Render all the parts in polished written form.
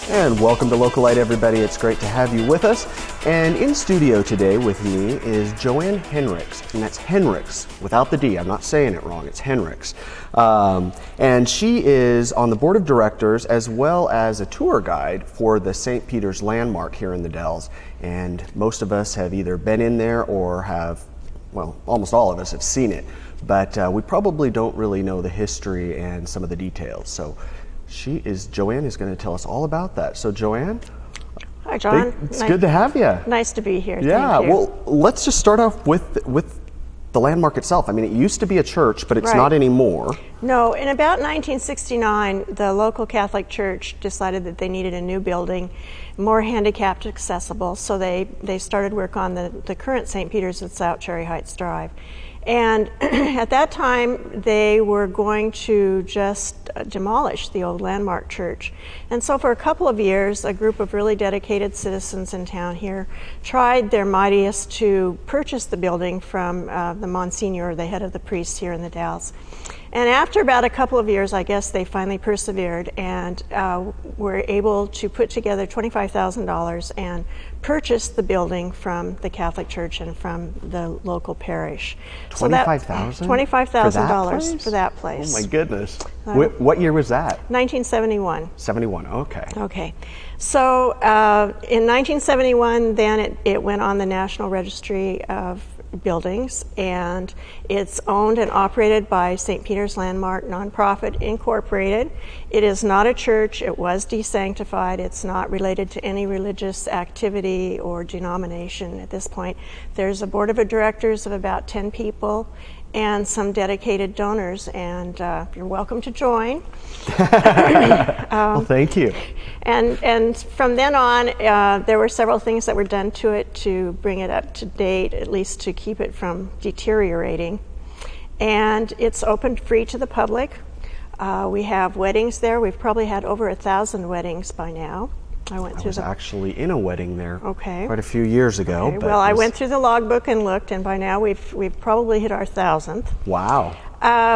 And welcome to Localite, everybody. It's great to have you with us. And in studio today with me is JoAn Henricks, and that's Henricks without the D. I'm not saying it wrong. It's Henricks. And she is on the board of directors as well as a tour guide for the St. Peter's Landmark here in the Dalles. And most of us have either been in there or have, well, almost all of us have seen it. But we probably don't really know the history and some of the details. So JoAn is going to tell us all about that. So JoAn. Hi, John. It's good to have you. Nice to be here. Yeah, Thank you. well, let's just start off with the landmark itself. I mean, it used to be a church, but it's not anymore. No, in about 1969, the local Catholic Church decided that they needed a new building, more handicapped accessible, so they started work on the current St. Peter's at South Cherry Heights Drive. And at that time, they were going to just demolish the old landmark church. And so for a couple of years, a group of really dedicated citizens in town here tried their mightiest to purchase the building from the Monsignor, the head of the priests here in the Dalles. And after about a couple of years, I guess they finally persevered and were able to put together $25,000 and purchase the building from the Catholic Church and from the local parish. $25,000? $25,000 for that place. Oh my goodness. What year was that? 1971. 71, okay. Okay. So in 1971, then it went on the National Registry of Buildings, and it's owned and operated by St. Peter's Landmark Nonprofit Incorporated. It is not a church. It was desanctified. It's not related to any religious activity or denomination at this point. There's a board of directors of about 10 people and some dedicated donors, and you're welcome to join. Well, thank you. And from then on, there were several things that were done to it to bring it up to date, at least to keep it from deteriorating. And it's open free to the public. We have weddings there. We've probably had over 1,000 weddings by now. I was actually in a wedding there quite a few years ago. Okay. Well, I went through the logbook and looked, and by now we've probably hit our 1,000th. Wow.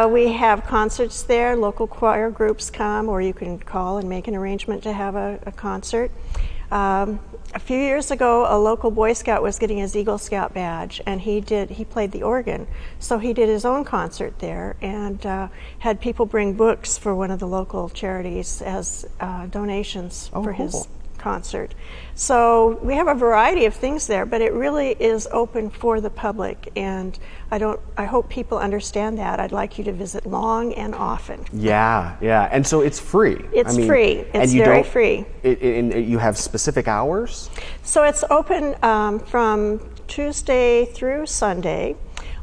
We have concerts there. Local choir groups come, or you can call and make an arrangement to have a concert. A few years ago, a local Boy Scout was getting his Eagle Scout badge, and he played the organ. So he did his own concert there and had people bring books for one of the local charities as donations for his concert. So we have a variety of things there, but it really is open for the public, and I hope people understand that. I'd like you to visit long and often. Yeah, and so it's free. It's free. It's very free. And you have specific hours? So it's open from Tuesday through Sunday.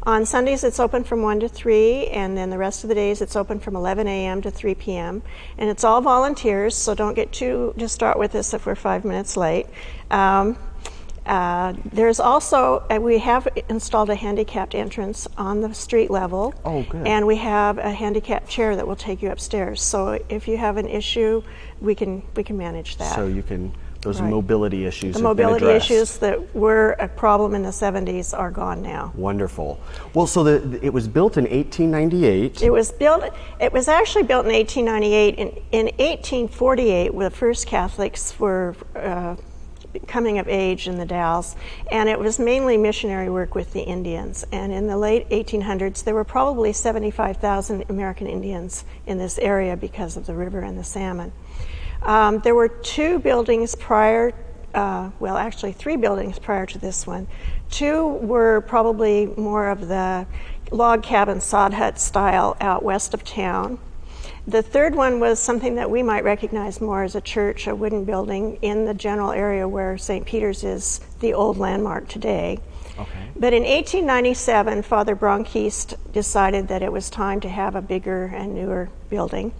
On Sundays, it's open from 1 to 3, and then the rest of the days, it's open from 11 a.m. to 3 p.m. And it's all volunteers, so don't get too distraught with us if we're 5 minutes late. There's also, we have installed a handicapped entrance on the street level. Oh, good. And we have a handicapped chair that will take you upstairs. So if you have an issue, we can manage that. So you can... Those mobility issues The have been mobility addressed. issues that were a problem in the 70s are gone now. Wonderful. Well, so it was built in 1898. It was actually built in 1898. In 1848, the first Catholics were coming of age in the Dalles, and it was mainly missionary work with the Indians. And in the late 1800s, there were probably 75,000 American Indians in this area because of the river and the salmon. There were two buildings prior, actually 3 buildings prior to this one. 2 were probably more of the log cabin sod hut style out west of town. The third one was something that we might recognize more as a church, a wooden building in the general area where St. Peter's is, the old landmark today. Okay. But in 1897, Father Bronquist decided that it was time to have a bigger and newer building.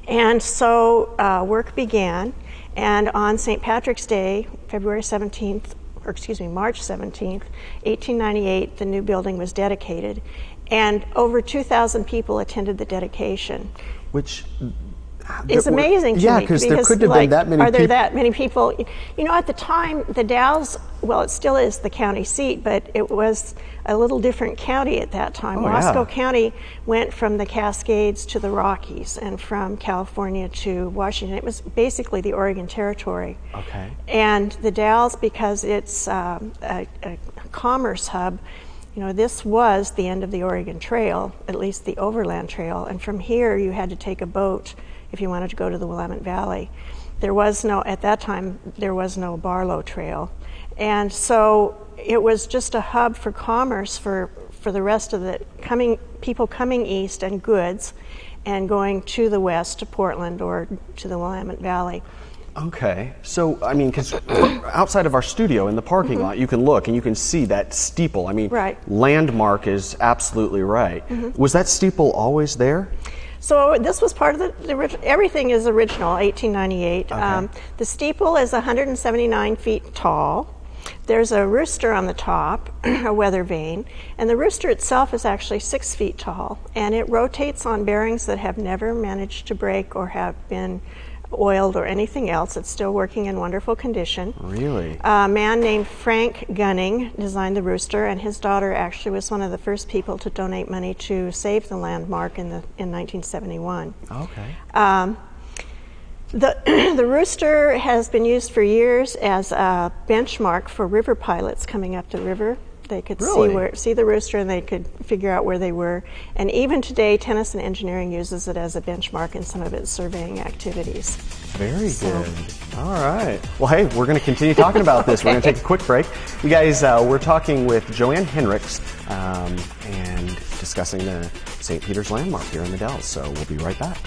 And so work began, and on St. Patrick's Day, March 17th, 1898, the new building was dedicated, and over 2,000 people attended the dedication. Which, is amazing to me. Yeah, because there couldn't have been that many people. Are there people. that many people? You know, at the time, the Dalles, well, it still is the county seat, but it was a little different county at that time. Wasco County went from the Cascades to the Rockies and from California to Washington. It was basically the Oregon Territory. Okay. And the Dalles, because it's a commerce hub, you know, this was the end of the Oregon Trail, at least the overland trail, and from here you had to take a boat if you wanted to go to the Willamette Valley. There was no, at that time, there was no Barlow Trail. And so it was just a hub for commerce for the rest of the people coming east and goods and going to the west to Portland or to the Willamette Valley. Okay, so I mean, because outside of our studio in the parking lot, you can look and you can see that steeple. I mean, landmark is absolutely right. Was that steeple always there? So this was part of the everything is original, 1898. Okay. The steeple is 179 feet tall. There's a rooster on the top, a weather vane, and the rooster itself is actually 6 feet tall, and it rotates on bearings that have never managed to break or have been oiled or anything else. It's still working in wonderful condition. Really? A man named Frank Gunning designed the rooster, and his daughter actually was one of the first people to donate money to save the landmark in 1971. Okay. The rooster has been used for years as a benchmark for river pilots coming up the river. They could see the rooster and they could figure out where they were. And even today, Tennyson Engineering uses it as a benchmark in some of its surveying activities. Very good. All right. Well, hey, we're going to continue talking about this. We're going to take a quick break. You guys, we're talking with JoAn Henricks and discussing the St. Peter's landmark here in the Dalles. So we'll be right back.